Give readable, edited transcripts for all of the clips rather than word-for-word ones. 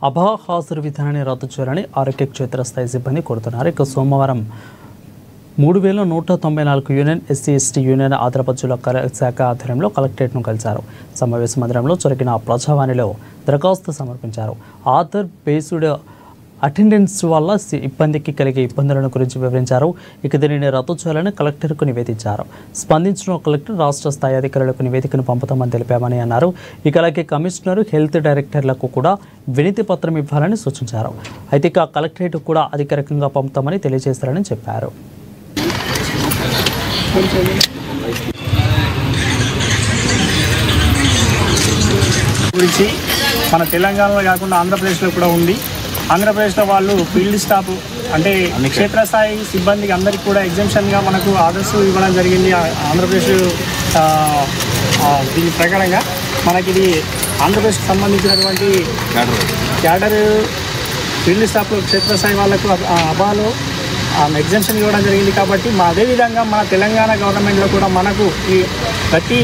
అభా హాజరు విధానాన్ని రద్దు చేయాలని ఆరోగ్య క్షేత్రస్థాయి సిబ్బంది కోరుతున్నారు. ఇక సోమవారం 3194 union SC ST union Adilabad జిల్లా శాఖ ఆధ్వర్యంలో కలెక్టరేట్ను కలిశారు. సమావేశ మందిరంలో జరిగిన ప్రజావాణిలో దరఖాస్తు సమర్పించారు. ఆధార్ బేస్డ్ అటెండెన్స్ వల్ల ఇబ్బందికి కలిగే ఇబ్బందులను గురించి వివరించారు. ఇక దీనిని రద్దు చేయాలని కలెక్టర్కు నివేదించారు. స్పందించిన కలెక్టర్ రాష్ట్ర స్థాయి అధికారులకు నివేదికను పంపుతామని తెలిపామని అన్నారు. ఇక అలాగే కమిషనర్, హెల్త్ డైరెక్టర్లకు కూడా వినతి పత్రం ఇవ్వాలని సూచించారు. అయితే ఇక కలెక్టరేట్ కూడా అధికారికంగా పంపుతామని తెలియజేస్తారని చెప్పారు. గురించి మన తెలంగాణలో కాకుండా ఆంధ్రప్రదేశ్లో కూడా ఉంది. ఆంధ్రప్రదేశ్లో వాళ్ళు ఫీల్డ్ స్టాఫ్ అంటే క్షేత్రస్థాయి సిబ్బందికి అందరికీ కూడా ఎగ్జామ్షన్గా మనకు ఆర్డర్స్ ఇవ్వడం జరిగింది. ఆంధ్రప్రదేశ్ దీని ప్రకారంగా మనకి ఇది ఆంధ్రప్రదేశ్కి సంబంధించినటువంటి క్యాడర్ ఫీల్డ్ స్టాఫ్ క్షేత్రస్థాయి వాళ్ళకు అబాలో ఎగ్జామ్షన్ ఇవ్వడం జరిగింది. కాబట్టి అదేవిధంగా మన తెలంగాణ గవర్నమెంట్లో కూడా మనకు ఈ ప్రతి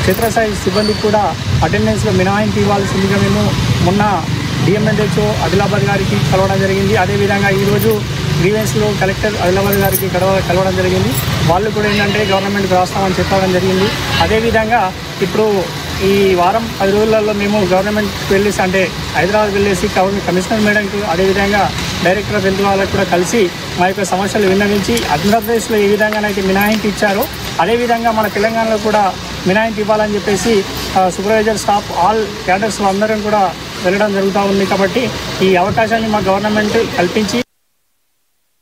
క్షేత్రస్థాయి సిబ్బందికి కూడా అటెండెన్స్లో మినహాయింపు ఇవ్వాల్సిందిగా మేము మొన్న డిఎంఎన్హెచ్ఓ ఆదిలాబాద్ గారికి కలవడం జరిగింది. అదేవిధంగా ఈరోజు గ్రీవెన్స్లో కలెక్టర్ ఆదిలాబాద్ గారికి కలవడం జరిగింది. వాళ్ళు కూడా ఏంటంటే గవర్నమెంట్కి రాస్తామని చెప్పడం జరిగింది. అదేవిధంగా ఇప్పుడు ఈ వారం 10 రోజులలో మేము గవర్నమెంట్కి వెళ్ళేసి అంటే హైదరాబాద్ వెళ్ళేసి కమిషనర్ మేడంకి అదేవిధంగా డైరెక్టర్ ఆఫ్ హెల్త్ వాళ్ళకు కూడా కలిసి మా యొక్క సమస్యలు విన్నవించి ఆంధ్రప్రదేశ్లో ఏ విధంగానైతే మినహాయింపు ఇచ్చారో అదేవిధంగా మన తెలంగాణలో కూడా మినహాయింపు ఇవ్వాలని చెప్పేసి సూపర్వైజర్ స్టాఫ్ ఆల్ క్యాడర్స్ అందరం కూడా వెళ్ళడం జరుగుతూ ఉంది. కాబట్టి ఈ అవకాశాన్ని మా గవర్నమెంట్ కల్పించి